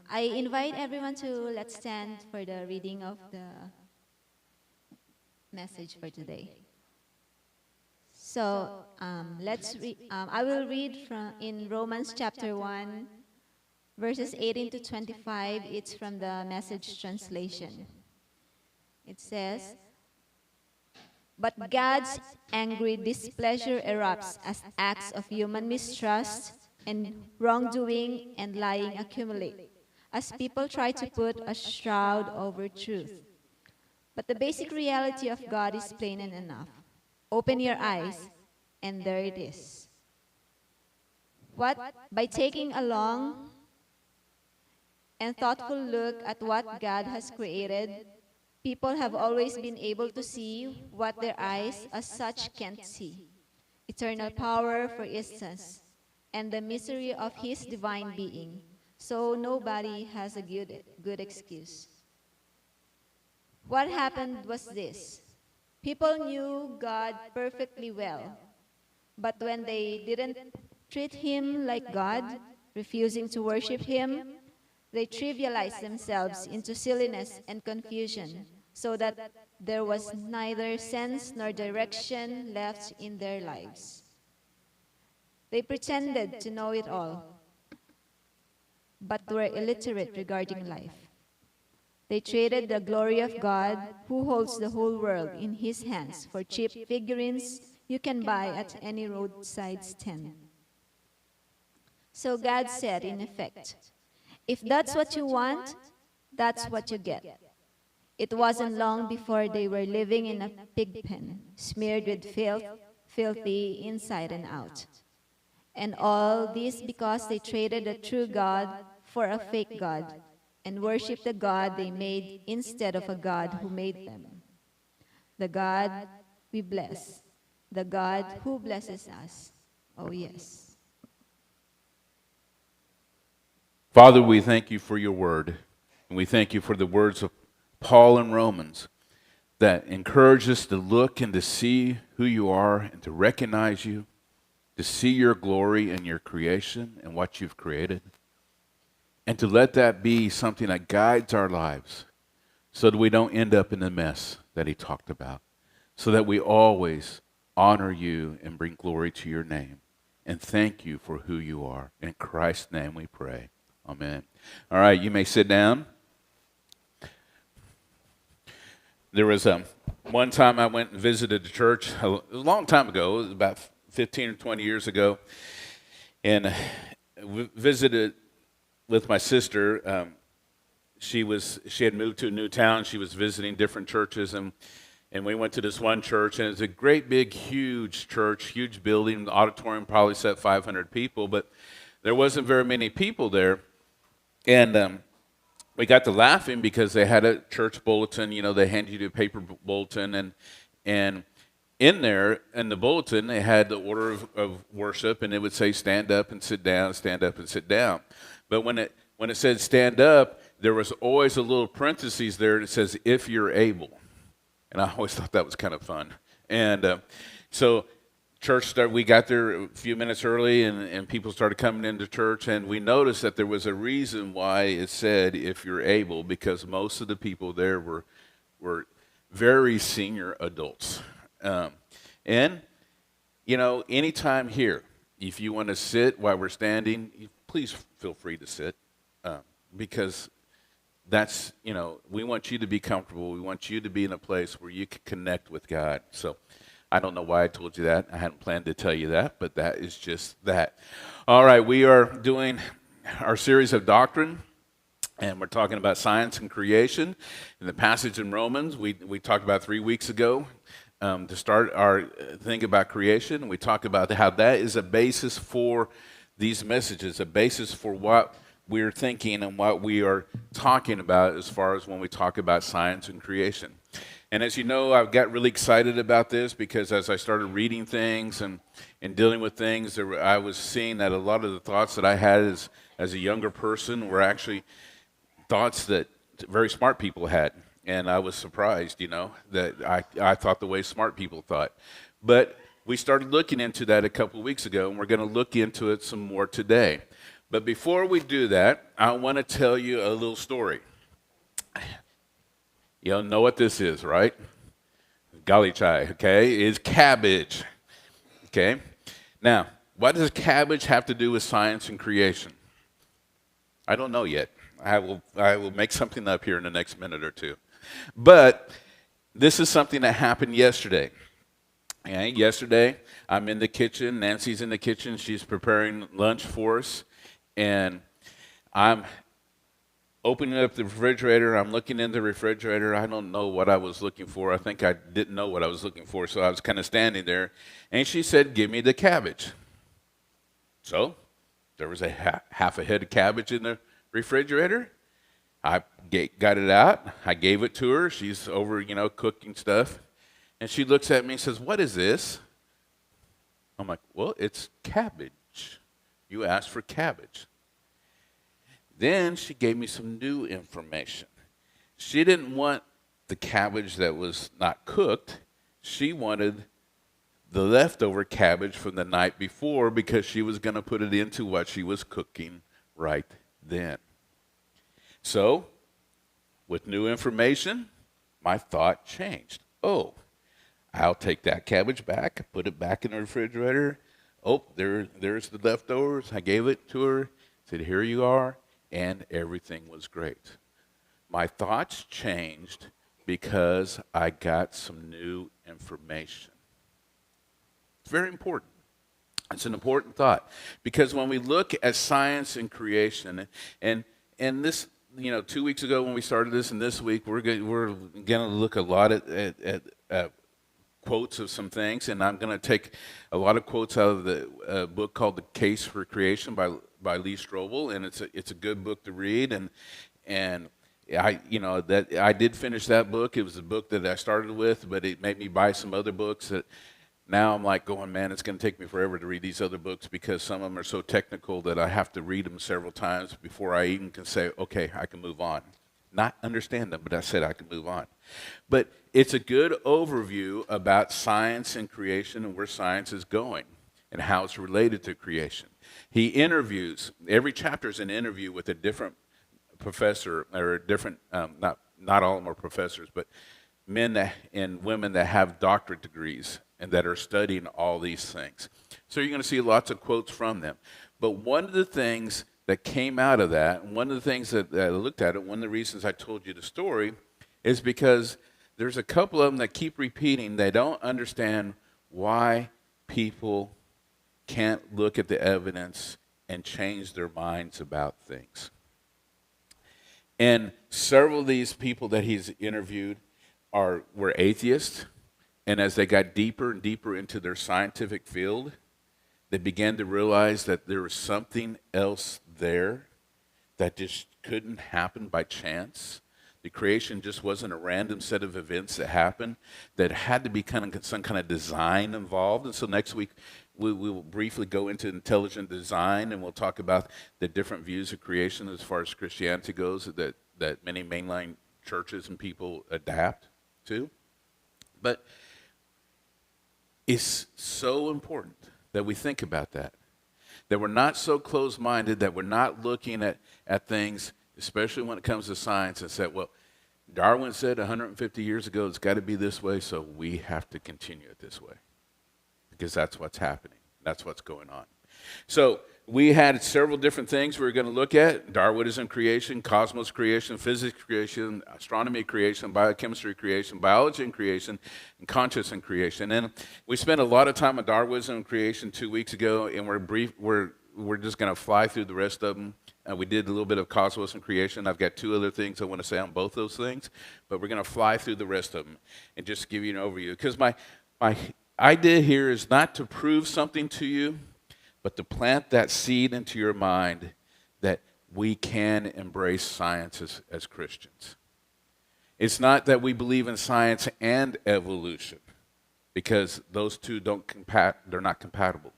I invite everyone to let's stand for the reading of the message for today. So I will read from in Romans chapter 1, verses 18 to 25. It's from the Message translation. It says, "But God's angry displeasure erupts as acts of human mistrust and wrongdoing and lying accumulate, as people try to put a shroud over truth. But the basic reality of God is plain and enough. Open your eyes, and there it is. What? By taking a long and thoughtful look at what God has created, people have always been able to see what their eyes as such can't see. Eternal power, for instance, and the mystery of His divine being. So nobody has a good excuse. What happened was this. People knew God perfectly well, but when they didn't treat Him like God, refusing to worship Him, they trivialized themselves into silliness and confusion, so that there was neither sense nor direction left in their lives. They pretended to know it all, but were illiterate regarding life. They traded the glory of God, who holds the whole world in His hands, for cheap figurines you can buy at any roadside stand. So God said, in effect, if that's what you want, that's what you get. It wasn't long before they were living in a pig pen, smeared with filth, filthy inside and out. And all this because they traded the true God for a fake God, and worshiped the God they made instead of a God who made them. The God we bless, the God who blesses us. Oh, yes. Father, we thank you for your word, and we thank you for the words of Paul in Romans that encourage us to look and to see who you are and to recognize you, to see your glory in your creation and what you've created, and to let that be something that guides our lives so that we don't end up in the mess that he talked about, so that we always honor you and bring glory to your name. And thank you for who you are. In Christ's name we pray. Amen. All right, you may sit down. There was one time I went and visited a church a long time ago. It was about 15 or 20 years ago. And visited with my sister. She had moved to a new town. She was visiting different churches, and we went to this one church, and it's a great big, huge church, huge building. The auditorium probably set 500 people, but there wasn't very many people there. And we got to laughing because they had a church bulletin. You know, they handed you a paper bulletin, and in there, in the bulletin, they had the order of worship, and it would say stand up and sit down, stand up and sit down. But when it said stand up, there was always a little parentheses there that says if you're able. And I always thought that was kind of fun. And so church started, we got there a few minutes early, and people started coming into church, and we noticed that there was a reason why it said if you're able, because most of the people there were very senior adults. And, you know, anytime here, if you want to sit while we're standing, please feel free to sit, because that's, you know, we want you to be comfortable. We want you to be in a place where you can connect with God. So I don't know why I told you that. I hadn't planned to tell you that, but that is just that. All right, we are doing our series of Doctrine, and we're talking about science and creation. In the passage in Romans, we talked about 3 weeks ago. To start our thing about creation, we talked about how that is a basis for these messages, a basis for what we're thinking and what we are talking about as far as when we talk about science and creation. And as you know, I've got really excited about this because as I started reading things and dealing with things, I was seeing that a lot of the thoughts that I had as a younger person were actually thoughts that very smart people had. And I was surprised, you know, that I thought the way smart people thought. But we started looking into that a couple of weeks ago, and we're going to look into it some more today. But before we do that, I want to tell you a little story. You know what this is, right? Galichay, okay, is cabbage, okay? Now, what does cabbage have to do with science and creation? I don't know yet. I will make something up here in the next minute or two. But this is something that happened yesterday. Okay? Yesterday, I'm in the kitchen. Nancy's in the kitchen. She's preparing lunch for us. And I'm opening up the refrigerator. I'm looking in the refrigerator. I don't know what I was looking for. I think I didn't know what I was looking for, so I was kind of standing there. And she said, "Give me the cabbage." So there was a half a head of cabbage in the refrigerator. I got it out. I gave it to her. She's over, cooking stuff. And she looks at me and says, "What is this?" I'm like, "Well, it's cabbage. You asked for cabbage." Then she gave me some new information. She didn't want the cabbage that was not cooked. She wanted the leftover cabbage from the night before because she was going to put it into what she was cooking right then. So, with new information, my thought changed. Oh, I'll take that cabbage back, put it back in the refrigerator. Oh, there's the leftovers. I gave it to her, said, "Here you are." And everything was great. My thoughts changed because I got some new information. It's very important. It's an important thought because when we look at science and creation, and this, 2 weeks ago when we started this, and this week we're going to look a lot at quotes of some things, and I'm going to take a lot of quotes out of the book called "The Case for Creation" by Lee Strobel, and it's a good book to read, and I did finish that book. It was a book that I started with, but it made me buy some other books that now I'm like going, man, it's going to take me forever to read these other books because some of them are so technical that I have to read them several times before I even can say, okay, I can move on. Not understand them, but I said I can move on. But it's a good overview about science and creation and where science is going and how it's related to creation. He interviews, every chapter is an interview with a different professor, or a different, not all of them are professors, but men and women that have doctorate degrees and that are studying all these things. So you're going to see lots of quotes from them. But one of the things that came out of that, and one of the things that I looked at it, one of the reasons I told you the story, is because there's a couple of them that keep repeating. They don't understand why people can't look at the evidence and change their minds about things. And several of these people that he's interviewed were atheists, and as they got deeper and deeper into their scientific field, they began to realize that there was something else there that just couldn't happen by chance. The creation just wasn't a random set of events that happened, that had to be some kind of design involved. And so next week, we will briefly go into intelligent design, and we'll talk about the different views of creation as far as Christianity goes that many mainline churches and people adapt to. But it's so important that we think about that we're not so closed-minded, that we're not looking at things, especially when it comes to science, and said, well, Darwin said 150 years ago it's got to be this way, so we have to continue it this way. Because that's what's happening. That's what's going on. So we had several different things we were going to look at: Darwinism creation, cosmos creation, physics creation, astronomy creation, biochemistry creation, biology and creation, and consciousness and creation. And we spent a lot of time on Darwinism creation 2 weeks ago, and we're just going to fly through the rest of them. We did a little bit of cosmos and creation. I've got two other things I want to say on both those things, but we're going to fly through the rest of them and just give you an overview. Because my idea here is not to prove something to you, but to plant that seed into your mind that we can embrace science as Christians. It's not that we believe in science and evolution, because those two they're not compatible.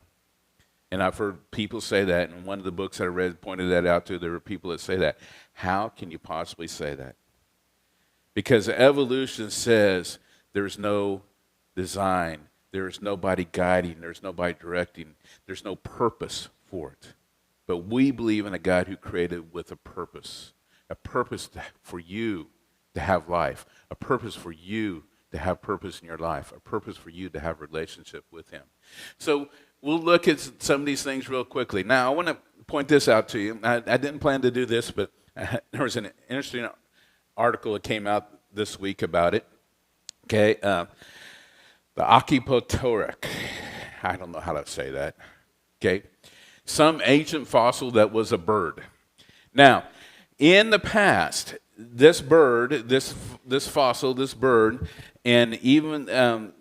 And I've heard people say that, and one of the books that I read pointed that out too. There were people that say that. How can you possibly say that? Because evolution says there's no design, there's nobody guiding, there's nobody directing, there's no purpose for it. but we believe in a God who created with a purpose for you to have life, a purpose for you to have purpose in your life, a purpose for you to have a relationship with him. So we'll look at some of these things real quickly. Now, I want to point this out to you. I didn't plan to do this, but there was an interesting article that came out this week about it. Okay, the Akipotoric. I don't know how to say that. Okay, some ancient fossil that was a bird. Now, in the past, this bird, this fossil, this bird, and even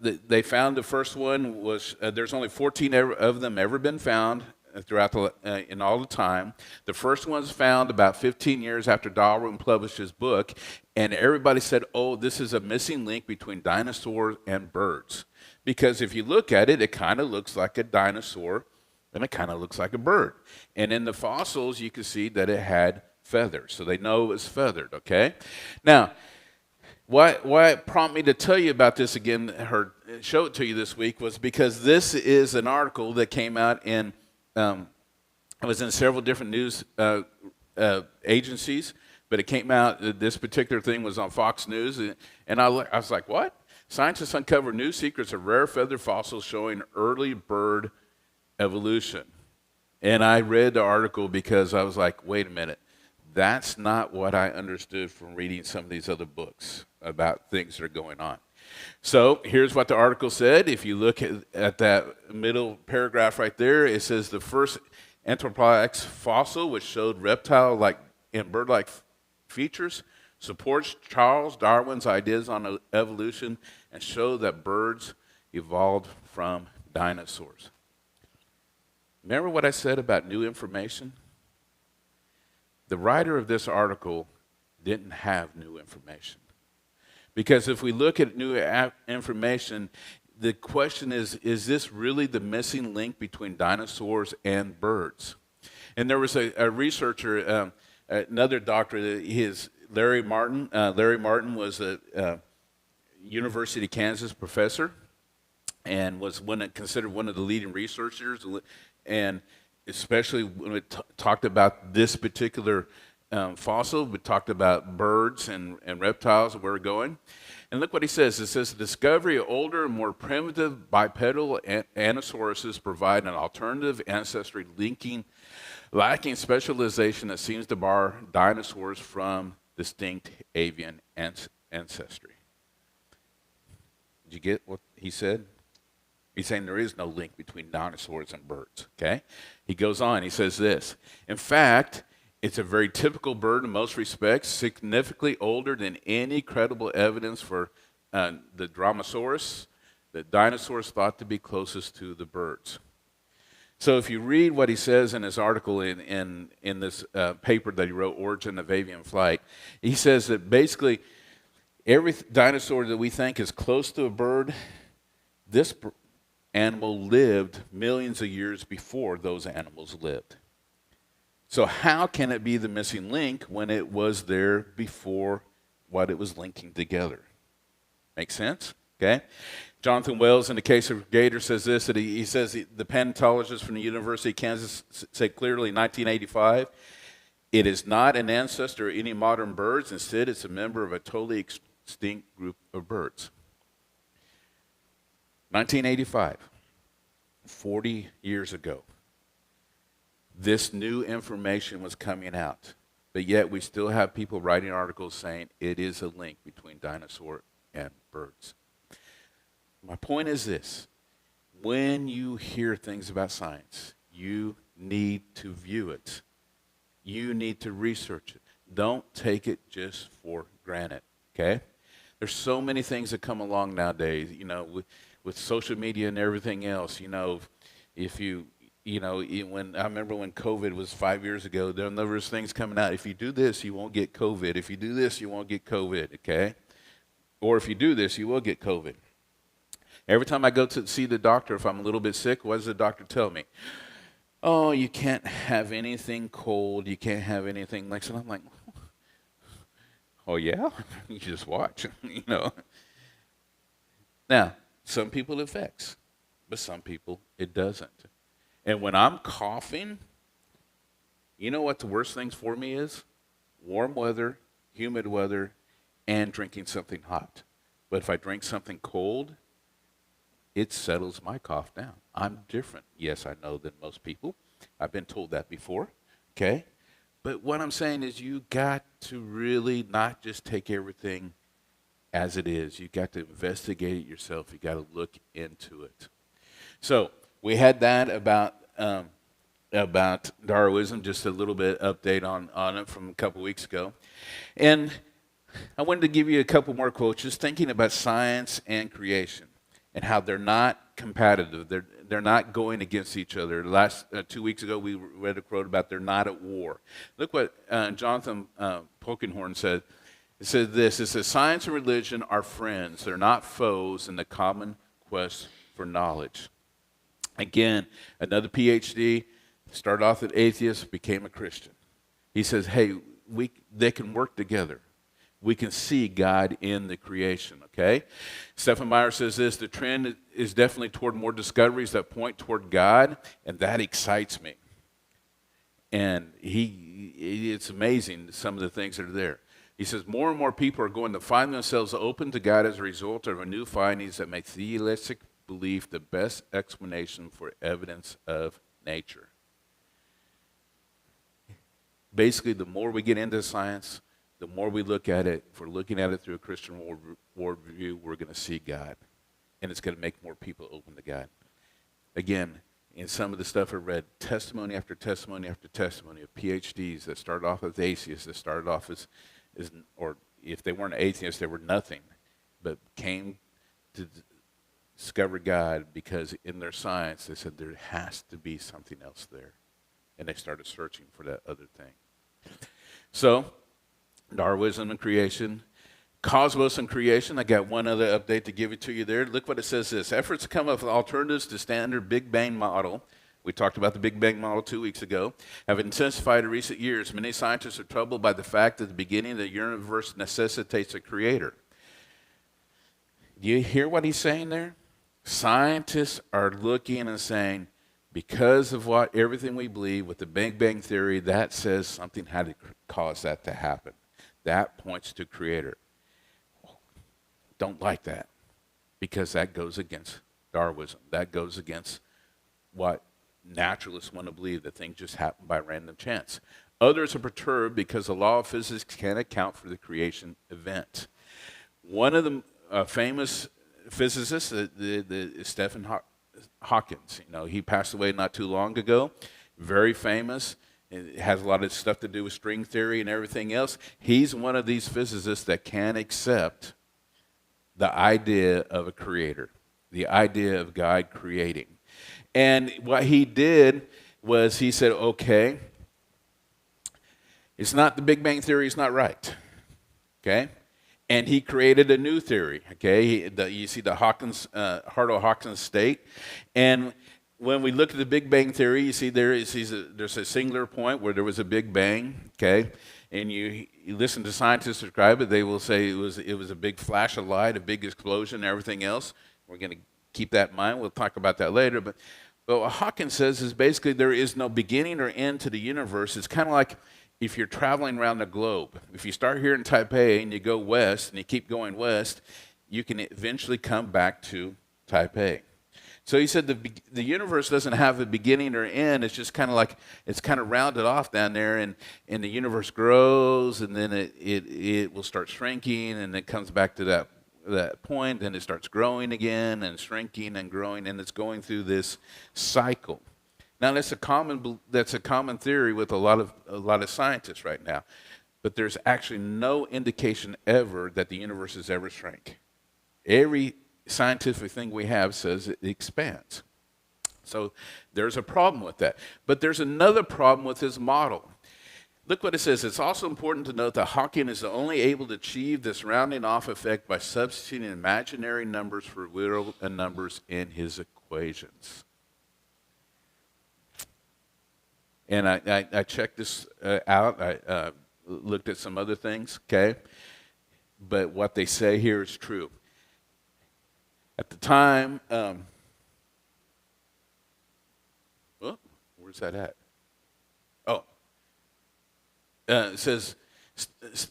they found the first one was there's only 14 of them ever been found throughout in all the time. The first one was found about 15 years after Darwin published his book, and everybody said, "Oh, this is a missing link between dinosaurs and birds," because if you look at it, it kind of looks like a dinosaur, and it kind of looks like a bird. And in the fossils, you can see that it had feathers, so they know it was feathered. Okay, now. Why it prompted me to tell you about this again, or show it to you this week, was because this is an article that came out in, it was in several different news agencies, but it came out, this particular thing was on Fox News, and I was like, what? Scientists uncover new secrets of rare feathered fossils showing early bird evolution. And I read the article because I was like, wait a minute. That's not what I understood from reading some of these other books about things that are going on. So here's what the article said. If you look at that middle paragraph right there, it says the first Anthropopteryx fossil, which showed reptile-like and bird-like features, supports Charles Darwin's ideas on evolution and showed that birds evolved from dinosaurs. Remember what I said about new information? The writer of this article didn't have new information. Because if we look at new information, the question is this really the missing link between dinosaurs and birds? And there was a researcher, another doctor, Larry Martin. Larry Martin was a University of Kansas professor and was considered one of the leading researchers, and especially when we talked about this particular fossil, we talked about birds and reptiles and where we're going. And look what he says. It says, the discovery of older and more primitive bipedal anosauruses provide an alternative ancestry lacking specialization that seems to bar dinosaurs from distinct avian ancestry. Did you get what he said? He's saying there is no link between dinosaurs and birds, okay? He goes on, he says this. In fact, it's a very typical bird in most respects, significantly older than any credible evidence for the Dromaeosaurus, the dinosaurs thought to be closest to the birds. So if you read what he says in his article in this paper that he wrote, Origin of Avian Flight, he says that basically every dinosaur that we think is close to a bird, this animal lived millions of years before those animals lived. So how can it be the missing link when it was there before what it was linking together? Make sense? Okay. Jonathan Wells, in the case of Gator, says this, that he says the paleontologist from the University of Kansas said clearly in 1985, it is not an ancestor of any modern birds. Instead, it's a member of a totally extinct group of birds. 1985, 40 years ago, this new information was coming out, but yet we still have people writing articles saying it is a link between dinosaur and birds. My point is this: when you hear things about science, you need to view it. You need to research it. Don't take it just for granted, okay? There's so many things that come along nowadays, with social media and everything else. If when I remember when COVID was 5 years ago, there was things coming out. If you do this, you won't get COVID. If you do this, you won't get COVID, okay? Or if you do this, you will get COVID. Every time I go to see the doctor, if I'm a little bit sick, what does the doctor tell me? Oh, you can't have anything cold. You can't have anything like that. I'm like, oh, yeah? You just watch, Now, some people it affects, but some people it doesn't. And when I'm coughing, You know what the worst things for me is? Warm weather, humid weather, and drinking something hot. But if I drink something cold, it settles my cough down. I'm different. Yes, I know than most people. I've been told that before, okay? But what I'm saying is you got to really not just take everything as it is. You got to investigate it yourself. You got to look into it. So we had that about Darwinism, just a little bit update on it from a couple weeks ago. And I wanted to give you a couple more quotes, just thinking about science and creation and how they're not competitive. They're not going against each other. Last 2 weeks ago, we read a quote about they're not at war. Look what Jonathan Polkinghorne said. It says this. It says, science and religion are friends. They're not foes in the common quest for knowledge. Again, another PhD, started off as atheist, became a Christian. He says, hey, they can work together. We can see God in the creation, okay? Stephen Meyer says this, the trend is definitely toward more discoveries that point toward God, and that excites me. And it's amazing some of the things that are there. He says more and more people are going to find themselves open to God as a result of new findings that make theistic belief the best explanation for evidence of nature. Basically, the more we get into science, the more we look at it, if we're looking at it through a Christian worldview, we're going to see God. And it's going to make more people open to God. Again, in some of the stuff I read, testimony after testimony after testimony of PhDs that started off as atheists, that started off as or if they weren't atheists, they were nothing, but came to discover God because in their science, they said there has to be something else there. And they started searching for that other thing. So, Darwinism and creation, cosmos and creation. I got one other update to give it to you there. Look what it says this. Efforts to come up with alternatives to standard Big Bang model. We talked about the Big Bang model 2 weeks ago, have intensified in recent years. Many scientists are troubled by the fact that the beginning of the universe necessitates a creator. Do you hear what he's saying there? Scientists are looking and saying, because of everything we believe with the Big Bang theory, that says something had to cause that to happen. That points to creator. Don't like that because that goes against Darwinism. That goes against what naturalists want to believe, that things just happen by random chance. Others are perturbed because the law of physics can't account for the creation event. One of the famous physicists, Stephen Hawkins, he passed away not too long ago, very famous. It has a lot of stuff to do with string theory and everything else. He's one of these physicists that can accept the idea of a creator, the idea of God creating. And what he did was he said, okay, it's not the Big Bang theory is not right, okay? And he created a new theory, okay? You see the Hartle-Hawkins state. And when we look at the Big Bang theory, you see there's a singular point where there was a Big Bang, okay? And you listen to scientists describe it, they will say it was a big flash of light, a big explosion, and everything else. We're going to keep that in mind. We'll talk about that later. But what Hawkins says is basically there is no beginning or end to the universe. It's kind of like if you're traveling around the globe. If you start here in Taipei and you go west and you keep going west, you can eventually come back to Taipei. So he said the universe doesn't have a beginning or end. It's just kind of like it's kind of rounded off down there, and the universe grows, and then it will start shrinking, and it comes back to that point, and it starts growing again and shrinking and growing, and it's going through this cycle. Now that's a common theory with a lot of scientists right now, but there's actually no indication ever that the universe has ever shrank. Every scientific thing we have says it expands. So there's a problem with that. But there's another problem with his model. Look what it says. It's also important to note that Hawking is only able to achieve this rounding off effect by substituting imaginary numbers for real numbers in his equations. And I checked this out. I looked at some other things, okay? But what they say here is true. At the time, where's that at? Oh, It says,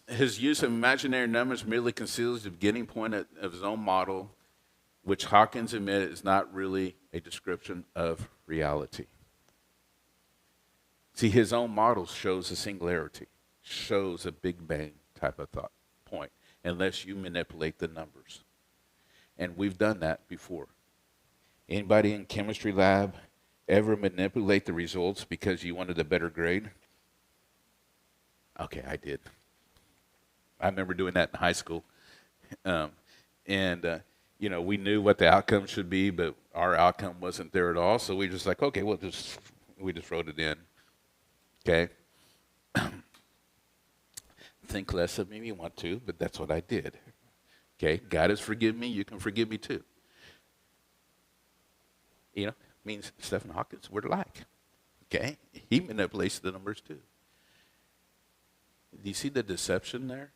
his use of imaginary numbers merely conceals the beginning point of his own model, which Hawkins admitted is not really a description of reality. See, his own model shows a singularity, shows a Big Bang type of thought point, unless you manipulate the numbers. And we've done that before. Anybody in chemistry lab ever manipulate the results because you wanted a better grade? Okay, I did. I remember doing that in high school. We knew what the outcome should be, but our outcome wasn't there at all. So we just like, okay, we just wrote it in. Okay. Think less of me if you want to, but that's what I did. Okay. God has forgiven me. You can forgive me too. Means Stephen Hawkins, we're alike. Okay. He manipulates the numbers too. Do you see the deception there?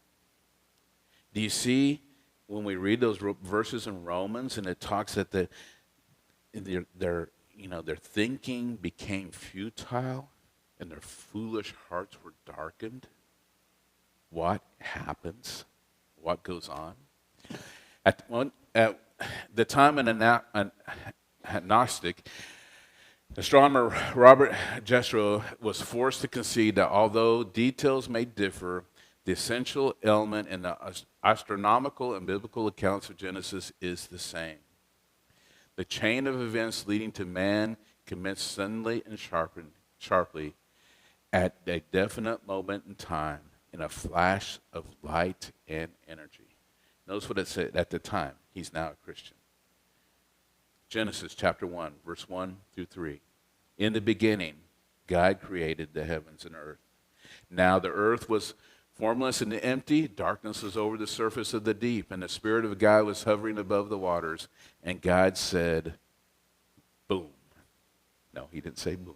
Do you see when we read those verses in Romans and it talks that their thinking became futile and their foolish hearts were darkened? What happens? What goes on? At the time an agnostic, astronomer Robert Jestrow was forced to concede that although details may differ, the essential element in the astronomical and biblical accounts of Genesis is the same. The chain of events leading to man commenced suddenly and sharply at a definite moment in time, in a flash of light and energy. Notice what it said at the time. He's now a Christian. Genesis chapter 1, verse 1 through 3. In the beginning, God created the heavens and earth. Now the earth was formless and empty. Darkness was over the surface of the deep, and the Spirit of God was hovering above the waters. And God said, boom. No, he didn't say boom.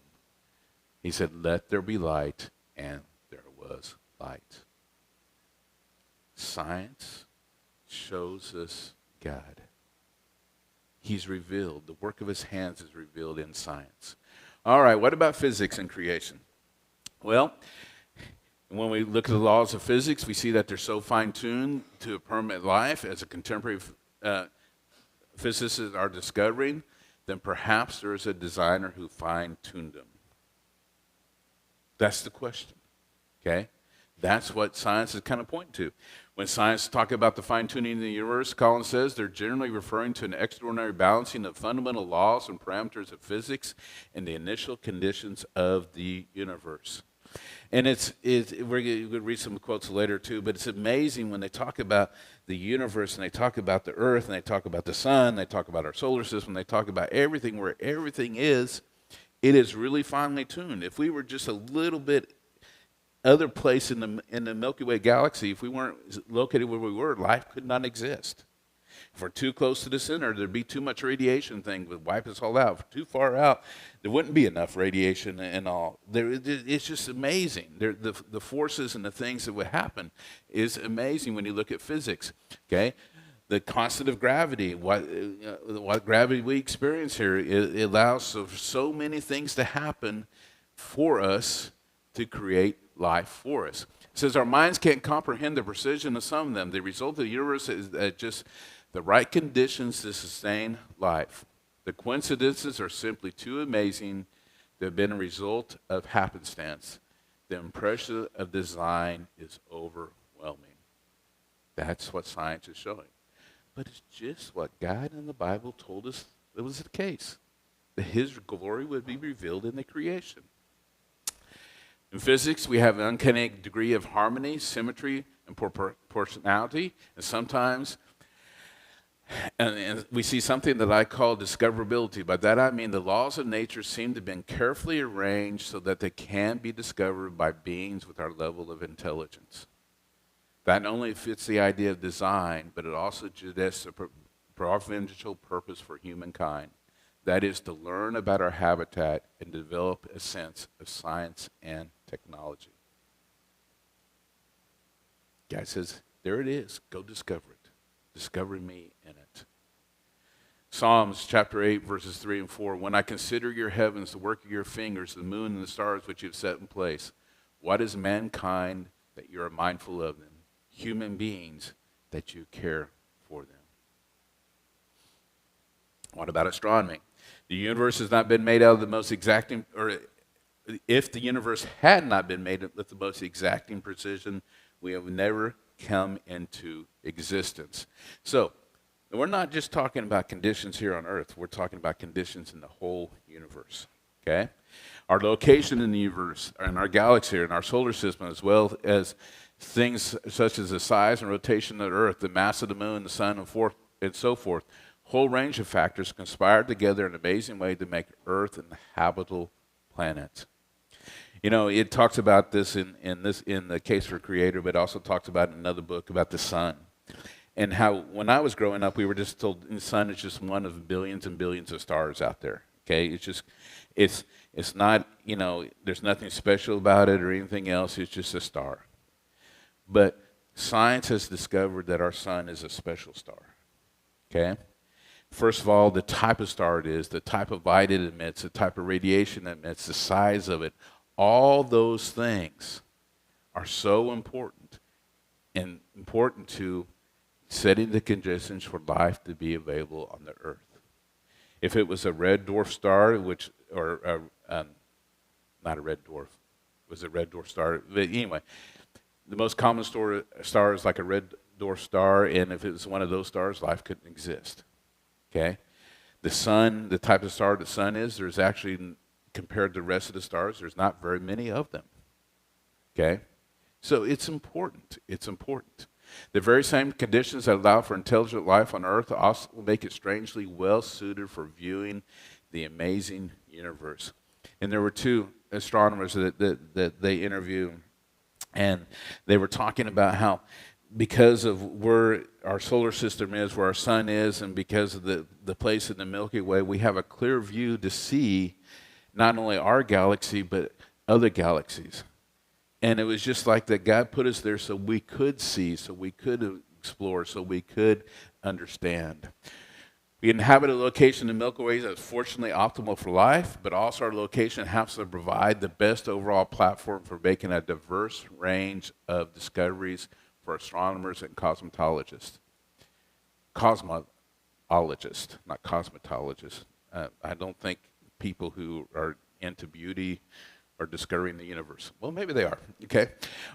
He said, let there be light, and there was light. Science shows us God. He's revealed. The work of his hands is revealed in science. All right, what about physics and creation? Well, when we look at the laws of physics, we see that they're so fine-tuned to a permanent life, as a contemporary physicists are discovering, then perhaps there is a designer who fine-tuned them. That's the question, okay? That's what science is kind of pointing to. When science talk about the fine-tuning of the universe, Collins says they're generally referring to an extraordinary balancing of fundamental laws and parameters of physics and the initial conditions of the universe. And we're going to read some quotes later too, but it's amazing when they talk about the universe and they talk about the earth and they talk about the sun, they talk about our solar system, they talk about everything, where everything is, it is really finely tuned. If we were just a little bit other place in the Milky Way galaxy, if we weren't located where we were, life could not exist. If we're too close to the center, there'd be too much radiation thing would wipe us all out. If we're too far out, there wouldn't be enough radiation and all. It's just amazing. The forces and the things that would happen is amazing when you look at physics. Okay, the constant of gravity, what gravity we experience here, it allows so many things to happen for us to create life for us. It says our minds can't comprehend the precision of some of them. The result of the universe is just the right conditions to sustain life. The coincidences are simply too amazing to have been a result of happenstance. The impression of design is overwhelming. That's what science is showing. But it's just what God in the Bible told us it was the case, that his glory would be revealed in the creation. In physics, we have an uncanny degree of harmony, symmetry, and proportionality, and sometimes and we see something that I call discoverability. By that I mean the laws of nature seem to have been carefully arranged so that they can be discovered by beings with our level of intelligence. That not only fits the idea of design, but it also suggests a providential purpose for humankind. That is to learn about our habitat and develop a sense of science and technology. God says, there it is. Go discover it. Discover me in it. Psalms chapter 8, verses 3 and 4. When I consider your heavens, the work of your fingers, the moon and the stars which you have set in place, What is mankind that you are mindful of them? Human beings that you care for them. What about astronomy? The universe has not been made out of the most exacting, or if the universe had not been made with the most exacting precision, we have never come into existence. So, we're not just talking about conditions here on Earth. We're talking about conditions in the whole universe, okay? Our location in the universe, in our galaxy, in our solar system, as well as things such as the size and rotation of the Earth, the mass of the moon, the sun, and so forth, whole range of factors conspired together in an amazing way to make Earth an habitable planet. You know, it talks about this in the Case for Creator, but it also talks about in another book about the sun. And how when I was growing up, we were just told the sun is just one of billions and billions of stars out there. Okay, it's not, you know, there's nothing special about it or anything else. It's just a star. But science has discovered that our sun is a special star. Okay, first of all, the type of star it is, the type of light it emits, the type of radiation it emits, the size of it, all those things are so important and important to setting the conditions for life to be available on the Earth. If it was a red dwarf star, not a red dwarf, was a red dwarf star. But anyway, the most common star is like a red dwarf star, and if it was one of those stars, life couldn't exist. Okay? The sun, the type of star the sun is, there's actually, compared to the rest of the stars, there's not very many of them. Okay? So it's important. It's important. The very same conditions that allow for intelligent life on Earth also make it strangely well suited for viewing the amazing universe. And there were two astronomers that they interviewed, and they were talking about how because of where our solar system is, where our sun is, and because of the place in the Milky Way, we have a clear view to see not only our galaxy, but other galaxies. And it was just like that God put us there so we could see, so we could explore, so we could understand. We inhabit a location in the Milky Way that's fortunately optimal for life, but also our location helps to provide the best overall platform for making a diverse range of discoveries for astronomers and cosmologists. Cosmologists, not cosmetologists. I don't think people who are into beauty are discovering the universe. Well, maybe they are, okay?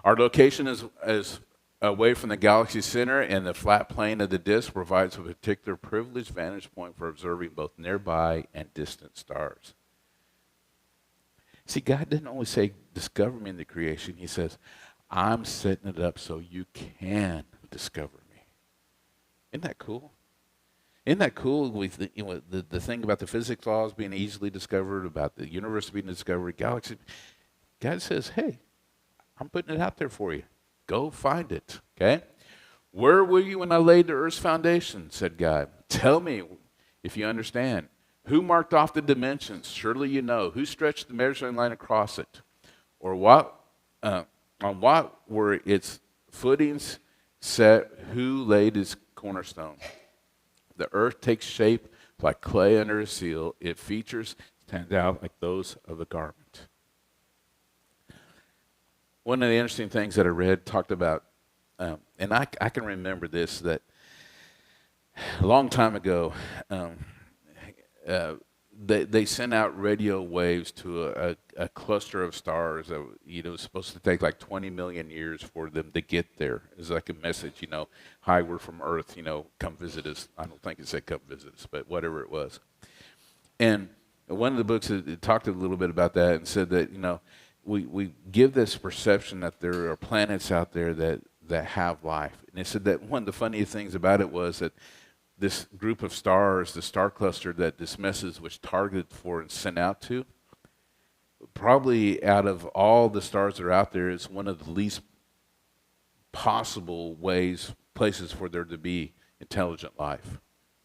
Our location is away from the galaxy center, and the flat plane of the disk provides a particular privileged vantage point for observing both nearby and distant stars. See, God didn't only say, discover me in the creation. He says, I'm setting it up so you can discover me. Isn't that cool? Isn't that cool with the thing about the physics laws being easily discovered, about the universe being discovered, galaxy? God says, hey, I'm putting it out there for you. Go find it, okay? Where were you when I laid the earth's foundation, said God. Tell me if you understand. Who marked off the dimensions? Surely you know. Who stretched the measuring line across it? Or on what were its footings set? Who laid its cornerstone? The earth takes shape like clay under a seal. Its features stand out like those of a garment. One of the interesting things that I read talked about, and I can remember this, that a long time ago, they sent out radio waves to a cluster of stars that was supposed to take like 20 million years for them to get there. It's like a message, hi, we're from Earth, come visit us. I don't think it said come visit us, but whatever it was. And one of the books it talked a little bit about that and said that we give this perception that there are planets out there that have life. And it said that one of the funniest things about it was that this group of stars, the star cluster that this message was targeted for and sent out to, probably out of all the stars that are out there, is one of the least possible places for there to be intelligent life,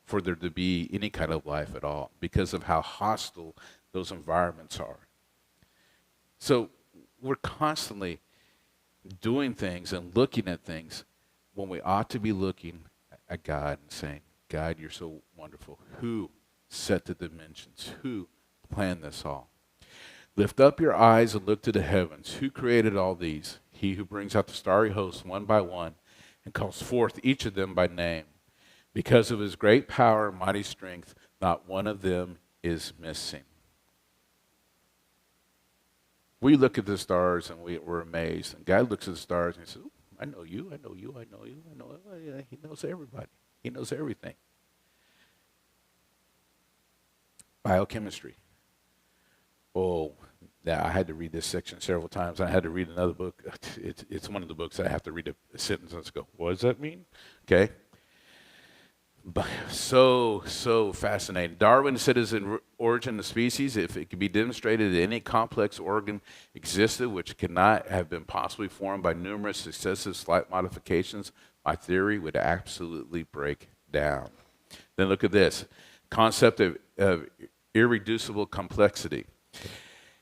for there to be any kind of life at all, because of how hostile those environments are. So we're constantly doing things and looking at things when we ought to be looking at God and saying, God, you're so wonderful. Who set the dimensions? Who planned this all? Lift up your eyes and look to the heavens. Who created all these? He who brings out the starry hosts one by one and calls forth each of them by name. Because of his great power and mighty strength, not one of them is missing. We look at the stars and we're amazed. And God looks at the stars and he says, I know you, I know you, I know you, I know. He knows everybody. He knows everything. Biochemistry. Oh, yeah, I had to read this section several times. I had to read another book. It's one of the books I have to read a sentence and go, what does that mean? Okay. But so fascinating. Darwin said as in origin of species, if it could be demonstrated that any complex organ existed which could not have been possibly formed by numerous successive slight modifications, my theory would absolutely break down. Then look at this concept of irreducible complexity.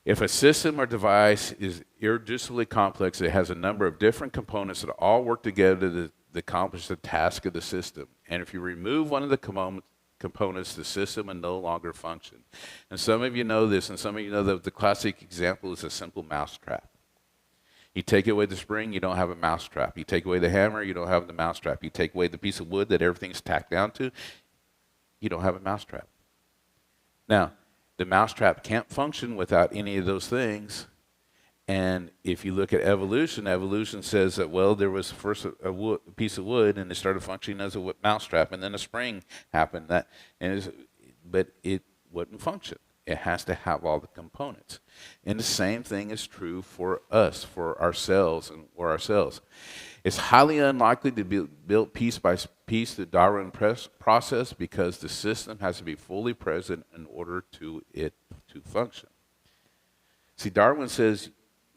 If a system or device is irreducibly complex, it has a number of different components that all work together to accomplish the task of the system. And if you remove one of the components, the system will no longer function. And some of you know this, and some of you know that the classic example is a simple mousetrap. You take away the spring, you don't have a mousetrap. You take away the hammer, you don't have the mousetrap. You take away the piece of wood that everything's tacked down to, you don't have a mousetrap. Now, the mousetrap can't function without any of those things. And if you look at evolution, evolution says that, well, there was first a piece of wood, and it started functioning as a mousetrap, and then a spring happened. But it wouldn't function. It has to have all the components. And the same thing is true for us, for ourselves. It's highly unlikely to be built piece by piece the Darwin process because the system has to be fully present in order to it to function. See, Darwin says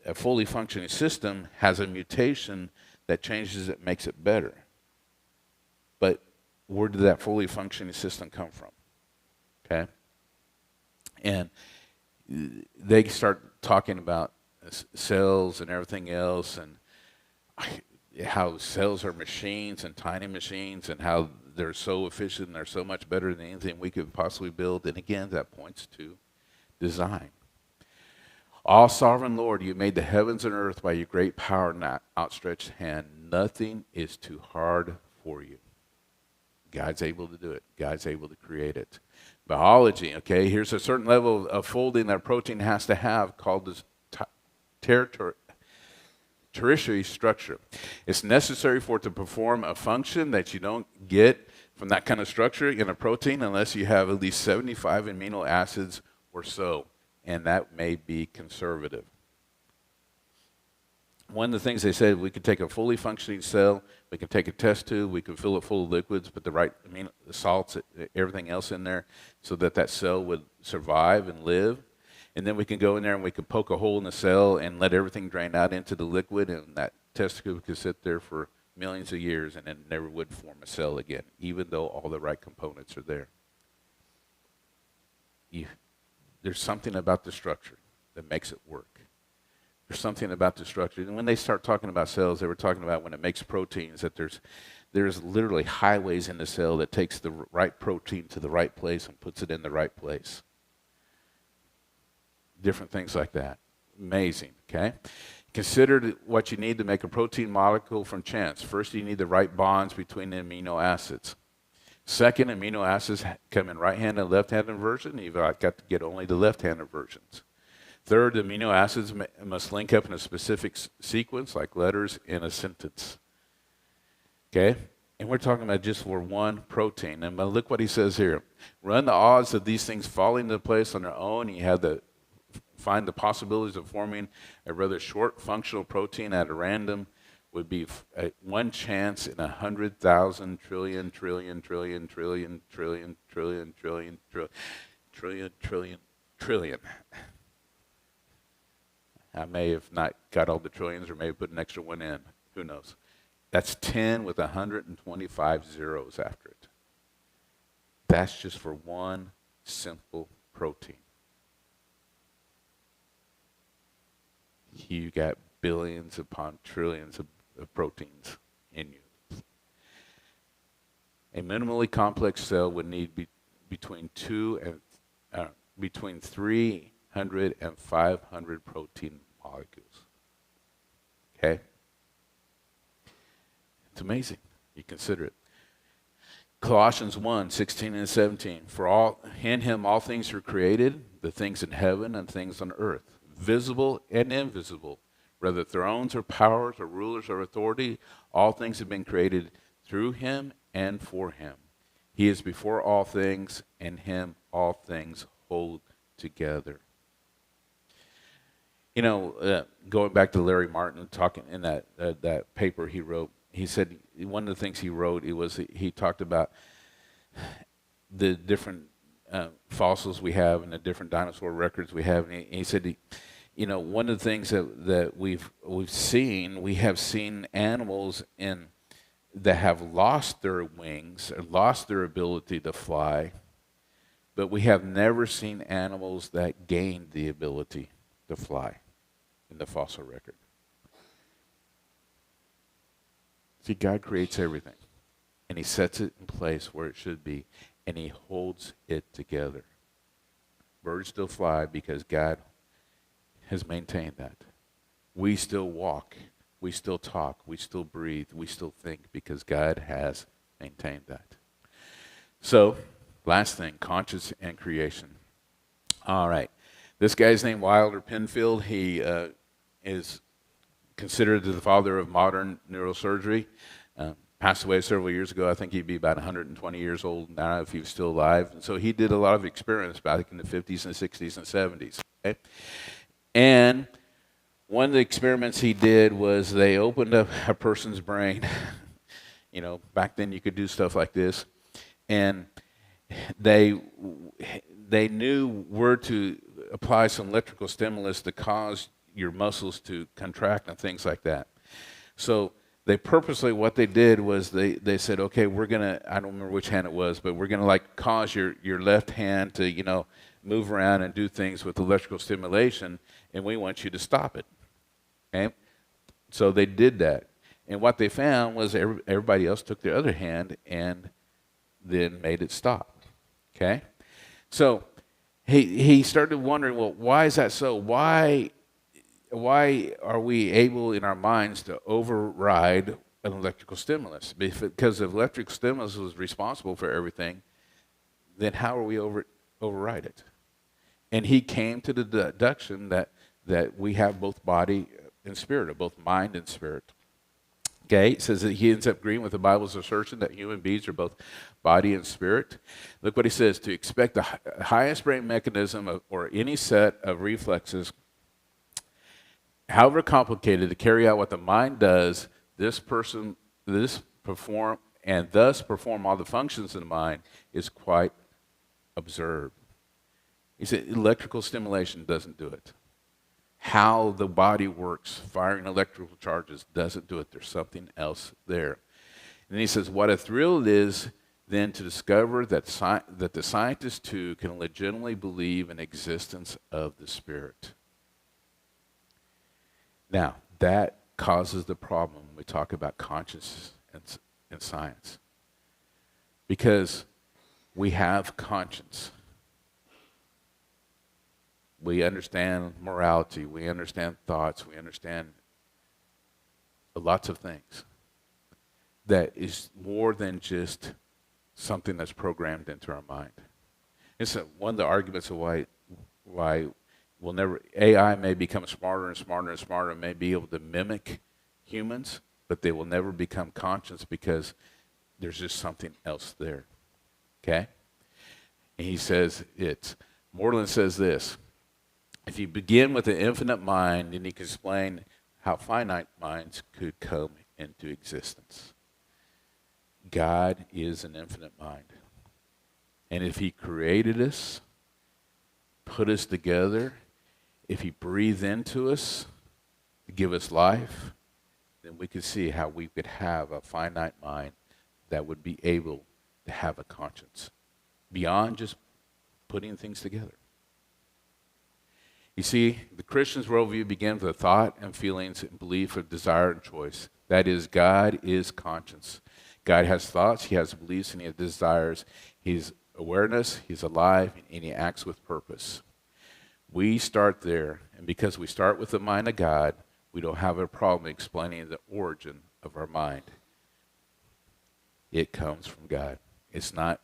a fully functioning system has a mutation that changes it, makes it better. But where did that fully functioning system come from? Okay? And they start talking about cells and everything else, and how cells are machines and tiny machines, and how they're so efficient and they're so much better than anything we could possibly build. And again, that points to design. All sovereign Lord, you made the heavens and earth by your great power and outstretched hand. Nothing is too hard for you. God's able to do it. God's able to create it. Biology, okay, here's a certain level of folding that a protein has to have called this tertiary structure. It's necessary for it to perform a function that you don't get from that kind of structure in a protein unless you have at least 75 amino acids or so, and that may be conservative. One of the things they said, we could take a fully functioning cell, we can take a test tube, we can fill it full of liquids, put the right salts, everything else in there so that that cell would survive and live. And then we can go in there and we could poke a hole in the cell and let everything drain out into the liquid, and that test tube could sit there for millions of years and it never would form a cell again, even though all the right components are there. There's something about the structure that makes it work. There's something about the structure. And when they start talking about cells, they were talking about when it makes proteins, that there's literally highways in the cell that takes the right protein to the right place and puts it in the right place. Different things like that. Amazing, okay? Consider what you need to make a protein molecule from chance. First, you need the right bonds between the amino acids. Second, amino acids come in right-handed and left-handed version. You've got to get only the left-handed versions. Third, amino acids must link up in a specific sequence, like letters in a sentence. Okay? And we're talking about just for one protein. And look what he says here. Run the odds of these things falling into place on their own. You have to find the possibilities of forming a rather short functional protein at a random would be one chance in 100,000 trillion, trillion, trillion, trillion, trillion, trillion, trillion, trillion, trillion, trillion. I may have not got all the trillions or may have put an extra one in. Who knows? That's 10 with 125 zeros after it. That's just for one simple protein. You got billions upon trillions of proteins in you. A minimally complex cell would need between 300 800 and 500 protein molecules. Okay? It's amazing. You consider it. Colossians 1:16 and 17. For in him all things were created, the things in heaven and things on earth, visible and invisible, whether thrones or powers or rulers or authority, all things have been created through him and for him. He is before all things, and him all things hold together. You know, going back to Larry Martin, talking in that paper he wrote, he said one of the things he wrote, he talked about the different fossils we have and the different dinosaur records we have, and he said, you know, one of the things that we have seen animals that have lost their wings or lost their ability to fly, but we have never seen animals that gained the ability to fly in the fossil record. See, God creates everything, and he sets it in place where it should be, and he holds it together. Birds still fly because God has maintained that. We still walk, we still talk, we still breathe, we still think because God has maintained that. So, last thing, conscience and creation. All right. This guy's named Wilder Penfield. He is considered the father of modern neurosurgery. Passed away several years ago. I think he'd be about 120 years old now if he was still alive. And so he did a lot of experiments back in the 50s and 60s and 70s. Okay? And one of the experiments he did was they opened up a person's brain. You know, back then you could do stuff like this. And they knew where to apply some electrical stimulus to cause your muscles to contract and things like that. So they purposely, what they did was they said, okay, we're going to, I don't remember which hand it was, but we're going to like cause your left hand to, you know, move around and do things with electrical stimulation, and we want you to stop it. Okay? So they did that. And what they found was everybody else took their other hand and then made it stop. Okay? So he started wondering, well, why is that so? Why are we able in our minds to override an electrical stimulus? Because if electric stimulus was responsible for everything, then how are we override it? And he came to the deduction that we have both body and spirit, or both mind and spirit. Okay, it says that he ends up agreeing with the Bible's assertion that human beings are both body and spirit. Look what he says: to expect the highest brain mechanism or any set of reflexes, however complicated, to carry out what the mind does, perform all the functions of the mind is quite absurd. He said electrical stimulation doesn't do it. How the body works, firing electrical charges, doesn't do it. There's something else there. And he says, what a thrill it is then to discover that the scientists too can legitimately believe in existence of the spirit. Now, that causes the problem when we talk about consciousness and science. Because we have conscience. We understand morality, we understand thoughts, we understand lots of things. That is more than just something that's programmed into our mind. It's one of the arguments of why AI may become smarter and smarter and smarter and may be able to mimic humans, but they will never become conscious because there's just something else there. Okay? And he says Moreland says this: if you begin with an infinite mind, then you can explain how finite minds could come into existence. God is an infinite mind. And if he created us, put us together, if he breathed into us to give us life, then we could see how we could have a finite mind that would be able to have a conscience beyond just putting things together. You see, the Christian's worldview begins with thought and feelings and belief of desire and choice. That is, God is conscience. God has thoughts, he has beliefs, and he has desires. He's awareness, he's alive, and he acts with purpose. We start there, and because we start with the mind of God, we don't have a problem explaining the origin of our mind. It comes from God. It's not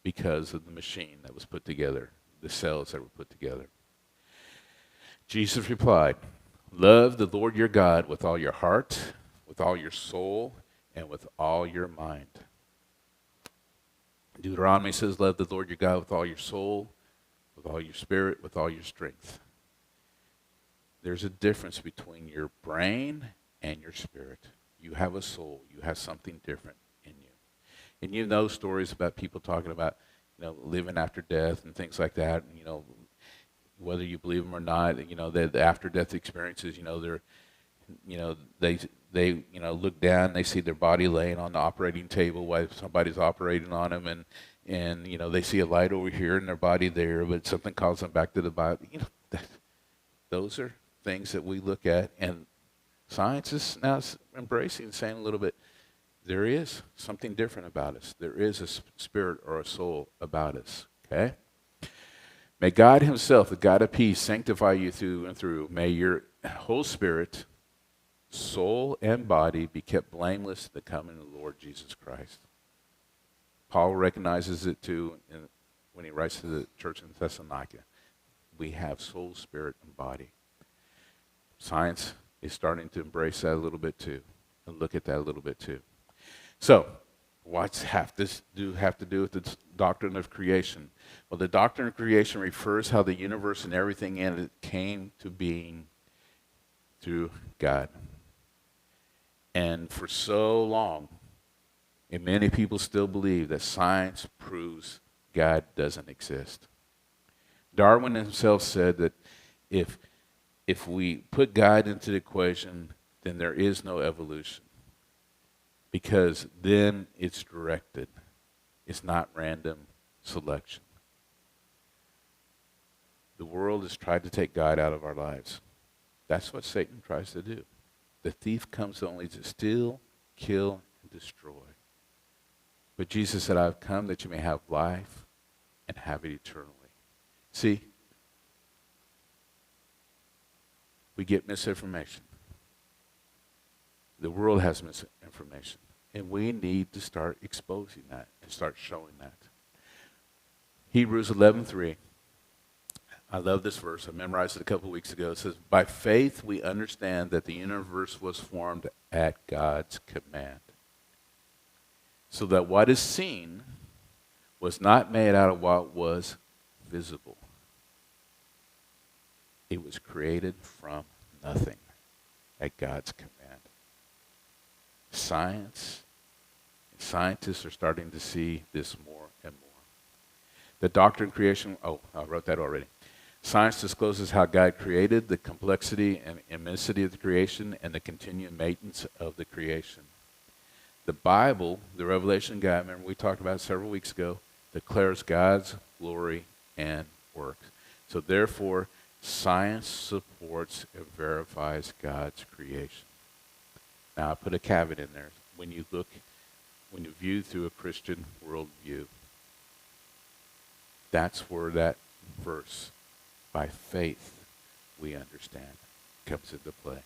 because of the machine that was put together, the cells that were put together. Jesus replied, love the Lord your God with all your heart, with all your soul, and with all your mind. Deuteronomy says, love the Lord your God with all your soul, with all your spirit, with all your strength. There's a difference between your brain and your spirit. You have a soul. You have something different in you. And you know stories about people talking about, living after death and things like that. And, whether you believe them or not, the after-death experiences, they're, they look down, they see their body laying on the operating table while somebody's operating on them, and they see a light over here and their body there, but something calls them back to the body. Those are things that we look at, and science is now embracing, saying a little bit, there is something different about us. There is a spirit or a soul about us, okay? May God himself, the God of peace, sanctify you through and through. May your whole spirit, soul, and body be kept blameless at the coming of the Lord Jesus Christ. Paul recognizes it too when he writes to the church in Thessalonica. We have soul, spirit, and body. Science is starting to embrace that a little bit too, and look at that a little bit too. So, what's this have to do with the doctrine of creation? Well, the doctrine of creation refers how the universe and everything in it came to being through God. And for so long, and many people still believe that science proves God doesn't exist. Darwin himself said that if we put God into the equation, then there is no evolution. Because then it's directed. It's not random selection. The world has tried to take God out of our lives. That's what Satan tries to do. The thief comes only to steal, kill, and destroy. But Jesus said, I've come that you may have life and have it eternally. See, we get misinformation. The world has misinformation. And we need to start exposing that and start showing that. Hebrews 11:3. I love this verse. I memorized it a couple weeks ago. It says, by faith we understand that the universe was formed at God's command, so that what is seen was not made out of what was visible. It was created from nothing at God's command. Scientists are starting to see this more and more. The doctrine of creation, I wrote that already. Science discloses how God created, the complexity and immensity of the creation, and the continued maintenance of the creation. The Bible, the revelation of God, remember we talked about it several weeks ago, declares God's glory and work. So therefore, science supports and verifies God's creation. Now, I put a caveat in there. When you view through a Christian worldview, that's where that verse, by faith we understand, comes into play.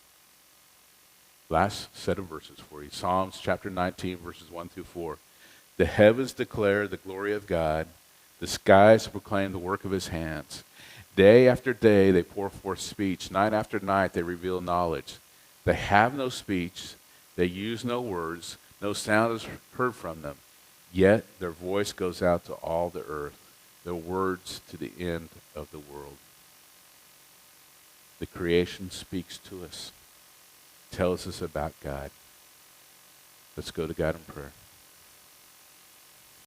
Last set of verses for you. Psalms chapter 19, verses 1 through 4. The heavens declare the glory of God. The skies proclaim the work of his hands. Day after day they pour forth speech. Night after night they reveal knowledge. They have no speech. They use no words. No sound is heard from them. Yet their voice goes out to all the earth. Their words to the end of the world. The creation speaks to us. Tells us about God. Let's go to God in prayer.